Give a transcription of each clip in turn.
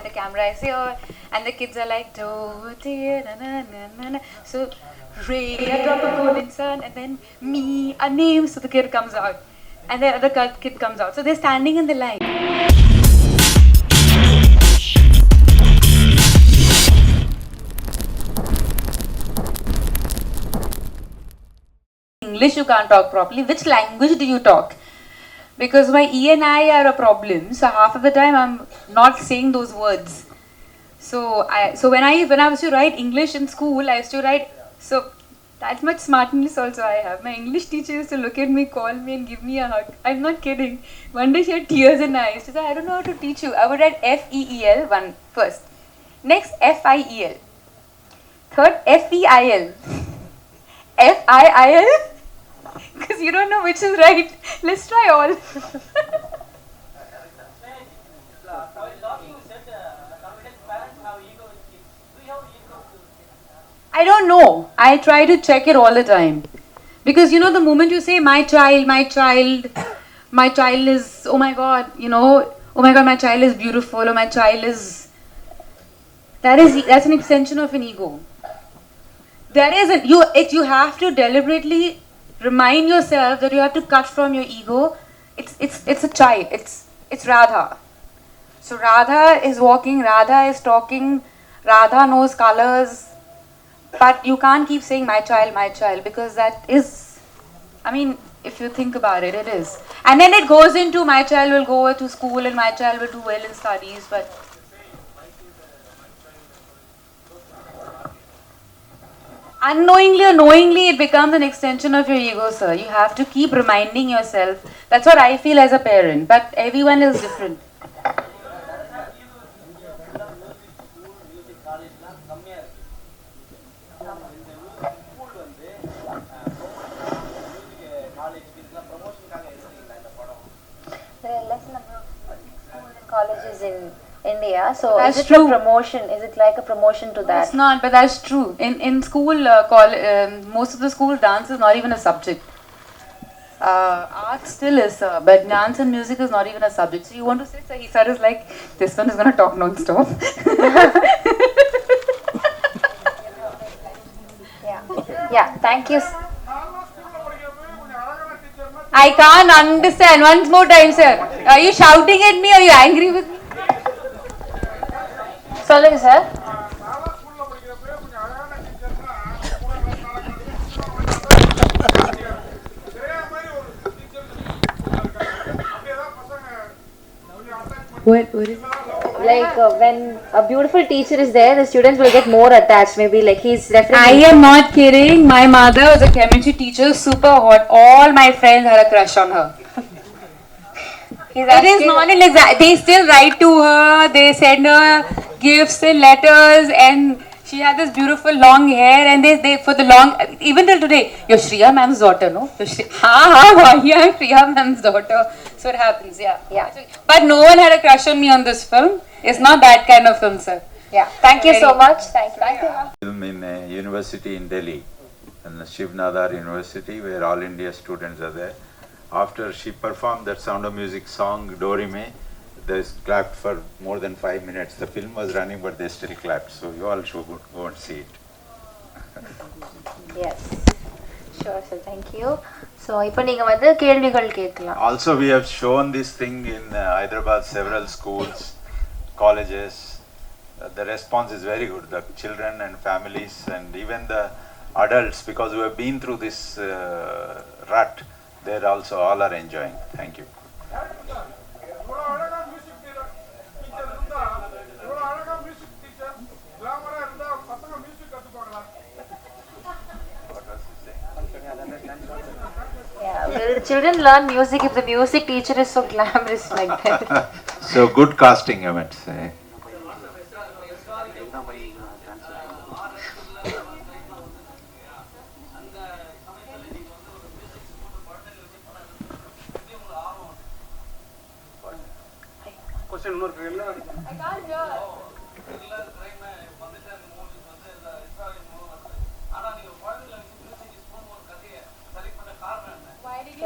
the camera is here, and the kids are like, do dear, na na na na na. So, Shriya, drop a golden sun, and then me, a name. So the kid comes out, and the other kid comes out. So they're standing in the line. English you can't talk properly. Which language do you talk? Because my E and I are a problem. So half of the time I'm not saying those words. So when I was to write English in school, I used to write, so that much smartness also I have. My English teacher used to look at me, call me and give me a hug. I'm not kidding. One day she had tears in her eyes. She said, I don't know how to teach you. I would write F-E-E-L one first. Next F-I-E-L. Third F-E-I-L. F-I-I-L. Because you don't know which is right. Let's try all. I don't know. I try to check it all the time. Because you know, the moment you say my child, my child is, oh my god, you know, oh my god, my child is beautiful, or my child is, that's an extension of an ego. There isn't, you have to deliberately remind yourself that you have to cut from your ego. It's a child, it's Radha. So Radha is walking, Radha is talking, Radha knows colors, but you can't keep saying my child, because that is, I mean, if you think about it, it is. And then it goes into my child will go to school and my child will do well in studies, but unknowingly or knowingly it becomes an extension of your ego, sir. You have to keep reminding yourself. That's what I feel as a parent, but everyone is different. There are less number of schools and colleges in India, so That's is it true. a promotion? Is it like a promotion to that? It's not, but that's true. In school, most of the school dance is not even a subject. Art still is, but dance and music is not even a subject. So you want to sit, sir? Sir is like, this one is going to talk non-stop. Yeah, thank you. I can't understand. Once more time, sir. Are you shouting at me or are you angry with me? சொல்லுங்க sir. What is it? Like when a beautiful teacher is there, the students will get more attached. Maybe like he's I referring. am not kidding. My mother was a chemistry teacher, super hot. All my friends had a crush on her. It is not an exact. They still write to her. They send her gifts and letters, and she had this beautiful long hair. And they for the long, even till today, you're Shriya ma'am's daughter, no? You're yeah, I'm Shriya ma'am's daughter. So it happens, yeah. But no one had a crush on me on this film. It's not that kind of film, sir. Yeah, thank you so much. Thank you. Film in a university in Delhi, in the Shiv Nadar University, where all India students are there. After she performed that Sound of Music song, Dorime, they clapped for more than 5 minutes. The film was running, but they still clapped. So you all should go and see it. Yes. Sure, sir. Thank you. So, இப்போ நீங்க வந்து கேள்விகள் கேட்கலாம். Also, we have shown this thing in Hyderabad, several schools, colleges. The response is very good. The children and families and even the adults, because we have been through this rut, they're also all are enjoying. Thank you. Yeah, will the children learn music if the music teacher is so glamorous like that? So good casting, I might say.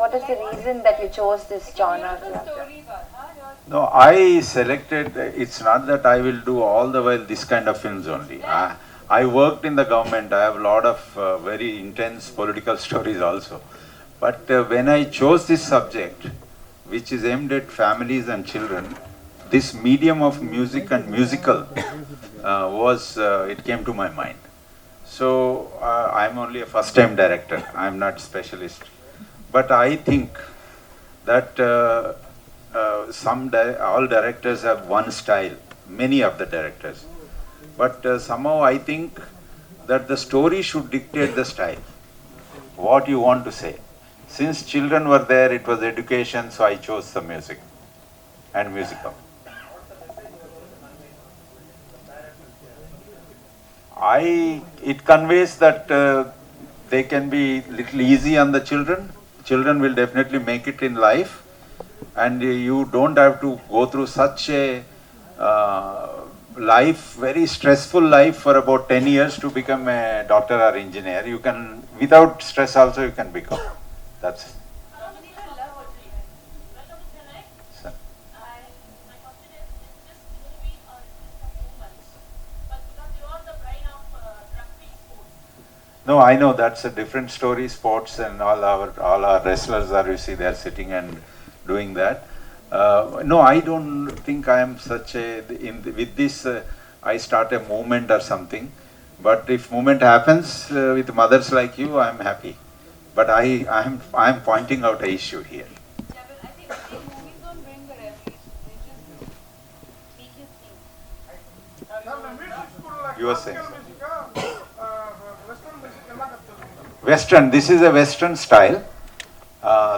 What is the reason that you chose this genre? No, I selected, it's not that I will do all the while this kind of films only. I worked in the government, I have a lot of very intense political stories also. But when I chose this subject, which is aimed at families and children, this medium of music and musical it came to my mind. So I'm only a first time director, I'm not specialist. But I think that all directors have one style, many of the directors. But somehow I think that the story should dictate the style, what you want to say. Since children were there, it was education, so I chose the music and musical. It conveys that they can be little easy on the children. Children will definitely make it in life, and you don't have to go through such a life, very stressful life for about 10 years to become a doctor or engineer. You can, without stress also you can become. That's so. No, I know that's a different story. Sports and all our wrestlers are, you see, they are sitting and doing that. No, I don't think I am such a with this. I start a movement or something. But if movement happens with mothers like you, I am happy. But I am pointing out a issue here. Yeah, but I think movies don't bring the revelation. They just make you think. You were saying something. Western. This is a Western style.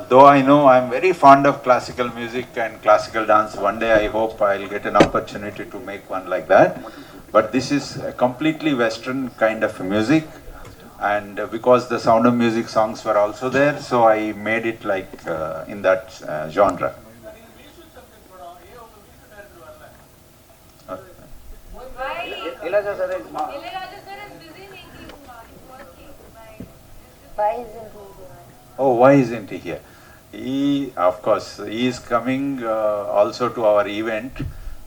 Though I know I'm very fond of classical music and classical dance. One day I hope I'll get an opportunity to make one like that. But this is a completely Western kind of music. And because the Sound of Music songs were also there, so I made it like in that genre. Why? Ilayaraja sir is busy making working. Why isn't he here? Oh, why isn't he here? Of course, he is coming also to our event,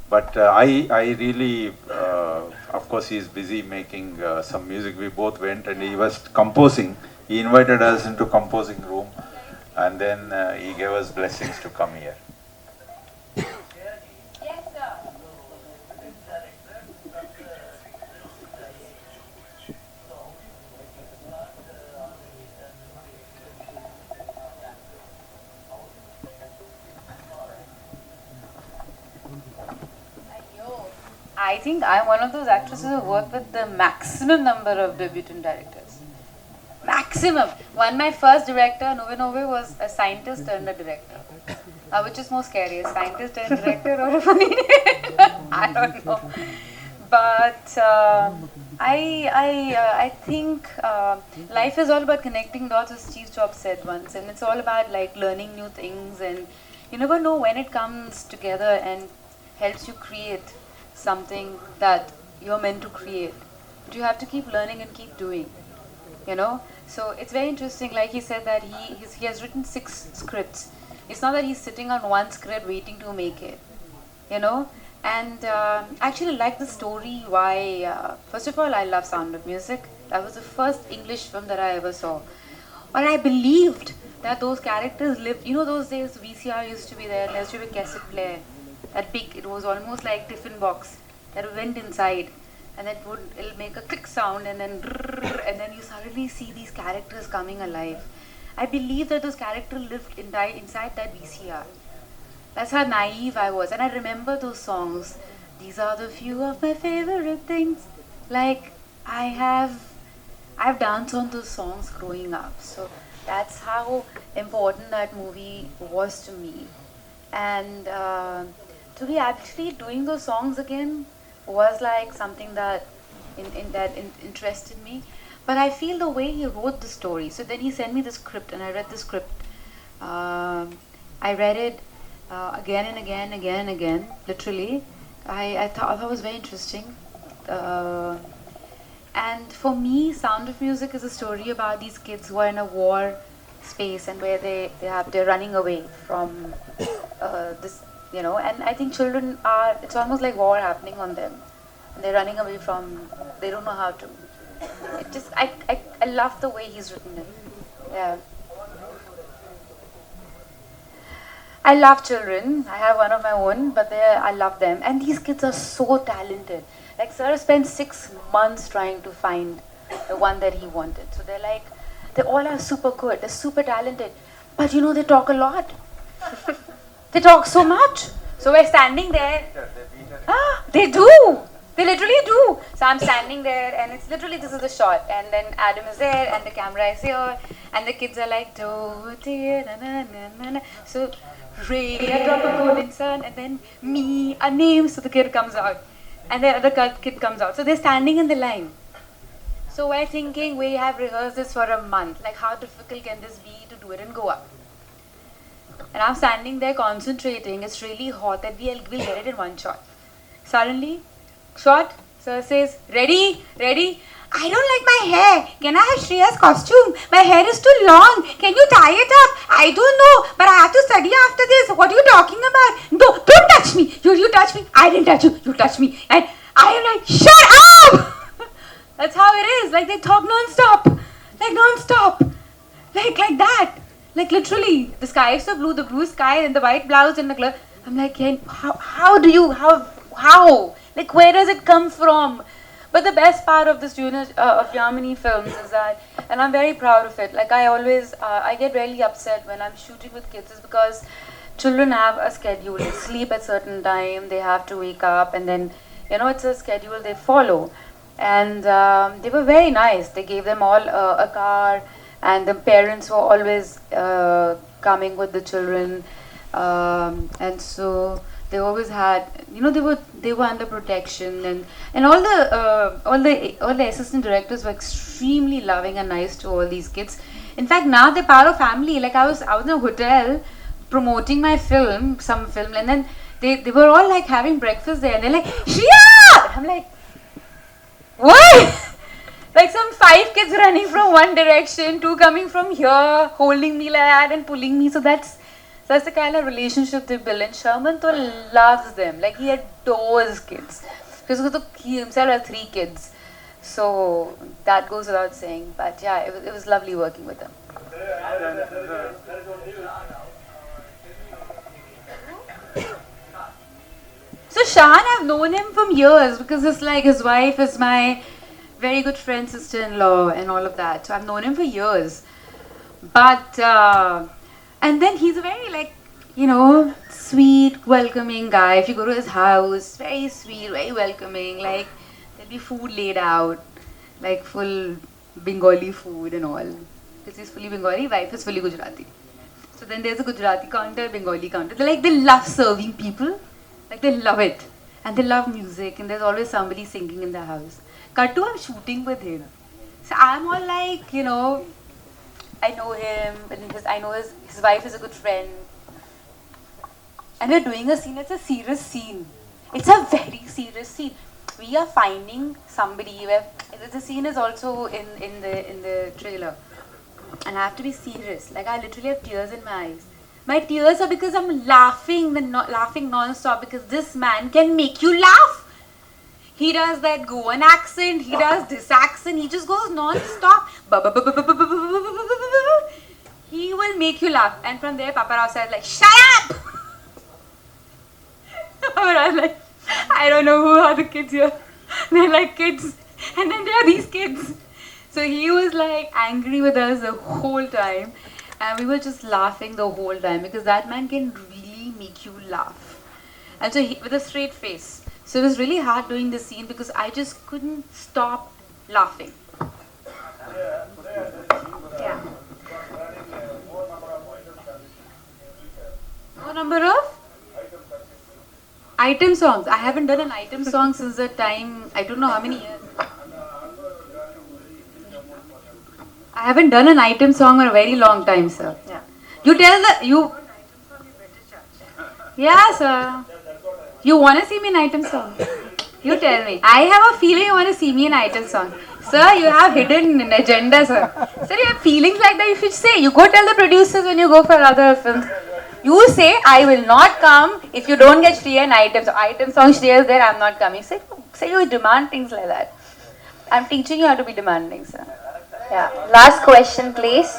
but I really, of course, he is busy making some music. We both went and he was composing. He invited us into composing room, and then he gave us blessings to come here. Yes, sir. I think I'm one of those actresses who work with the maximum number of debutant directors. Maximum. One, my first director, Nove Nove, was a scientist turned a director. Which is more scary, a scientist turned director or a funny director? I don't know. But I think life is all about connecting dots, as Steve Jobs said once, and it's all about like learning new things, and you never know when it comes together and helps you create something that you're meant to create. But you have to keep learning and keep doing, you know. So it's very interesting. Like he said that he has written 6 scripts. It's not that he's sitting on one script waiting to make it, you know. And I actually like the story. Why? First of all, I love Sound of Music. That was the first English film that I ever saw. But I believed that those characters lived. You know, those days VCR used to be there. There used to be a cassette player. That big. It was almost like tiffin box that went inside, and it'll make a click sound, and then you suddenly see these characters coming alive. I believe that those characters lived inside that VCR. That's how naive I was. And I remember those songs. These are the few of my favorite things. Like, I've danced on those songs growing up. So that's how important that movie was to me. And to be actually doing those songs again was like something that interested me. But I feel the way he wrote the story. So then he sent me the script, and I read the script. I read it again and again, literally. I thought it was very interesting. And for me, Sound of Music is a story about these kids who are in a war space, and where they're running away from this And I think children are, it's almost like war happening on them. They're running away from, they don't know how to. I love the way he's written it. Yeah. I love children. I have one of my own, but I love them. And these kids are so talented. Like, Sir spent 6 months trying to find the one that he wanted. So they all are super good. They're super talented. But they talk a lot. They talk so much. So we're standing there. They do. They literally do. So I'm standing there, and it's literally, this is the shot. And then Adam is there, and the camera is here, and the kids are like, do, dear, na, na, na, na. So Shriya, drop a golden sun, and then me, a name. So the kid comes out, and the other kid comes out. So they're standing in the line. So we're thinking, we have rehearsed this for a month. Like, how difficult can this be to do it in Goa? And I'm standing there concentrating. It's really hot, that we'll get it in one shot. Suddenly, shot, Sir says, ready? I don't like my hair. Can I have Shriya's costume? My hair is too long. Can you tie it up? I don't know, but I have to study after this. What are you talking about? No, don't touch me. You touch me. I didn't touch you. You touched me. And I am like, shut up! That's how it is. Like, they talk non-stop. Like that. Like, literally, the sky is so blue, the blue sky and the white blouse and the glove. I'm like, how? Like, where does it come from? But the best part of this unit of Yamini films is that, and I'm very proud of it, like, I get really upset when I'm shooting with kids, is because children have a schedule. They sleep at certain time, they have to wake up, and then, it's a schedule they follow. And they were very nice. They gave them all a car, and the parents were always coming with the children. And so they always had, they were under protection, and all the assistant directors were extremely loving and nice to all these kids. In fact, now they're part of family. Like, I was in a hotel promoting my film, and then they were all like having breakfast there, and they're like, Shriya! I'm like, what? Like, some 5 kids running from one direction, 2 coming from here, holding me like that and pulling me. So that's the kind of relationship they build. And Sherman though loves them. Like, he adores kids. Because he himself has 3 kids. So that goes without saying. But yeah, it was lovely working with them. So Shan, I've known him from years, because his wife is my very good friend, sister-in-law, and all of that. So I've known him for years. But and then he's a very, sweet, welcoming guy. If you go to his house, very sweet, very welcoming. Like, there'll be food laid out, like full Bengali food and all. Because he's fully Bengali, wife is fully Gujarati. So then there's a Gujarati counter, Bengali counter. They love serving people. Like, they love it. And they love music, and there's always somebody singing in the house. Cut to, I'm shooting with him. So I'm all like, I know him, and I know his wife is a good friend. And we're doing a scene, it's a serious scene. It's a very serious scene. We are finding somebody where, the scene is also in the trailer. And I have to be serious. Like, I literally have tears in my eyes. My tears are because I'm laughing non-stop, because this man can make you laugh. He does that Goan accent, he does this accent, he just goes non-stop. He will make you laugh. And from there, Papa Rao said, like, shut up! I was like, I don't know who are the kids here. They're like kids. And then there are these kids. So he was like angry with us the whole time. And we were just laughing the whole time, because that man can really make you laugh. And so with a straight face. So it was really hard doing this scene, because I just couldn't stop laughing. Yeah. What number of? Item songs. I haven't done an item song since the time, I don't know how many years. I haven't done an item song for a very long time, sir. Yeah. You tell Yeah, sir. You want to see me in item song? You tell me. I have a feeling you want to see me in item song. Sir, you have hidden an agenda, sir. Sir, you have feelings like that, you should say. You go tell the producers when you go for other films. You say I will not come if you don't get Shriya an item. So item song Shriya is there, I'm not coming. Say you demand things like that. I'm teaching you how to be demanding, sir. Yeah. Last question, please.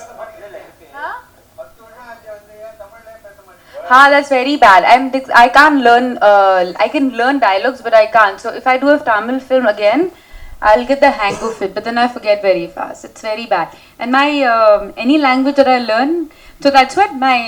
That's very bad. I can't learn. I can learn dialogues, but I can't. So if I do a Tamil film again, I'll get the hang of it. But then I forget very fast. It's very bad. And my any language that I learn, so that's what my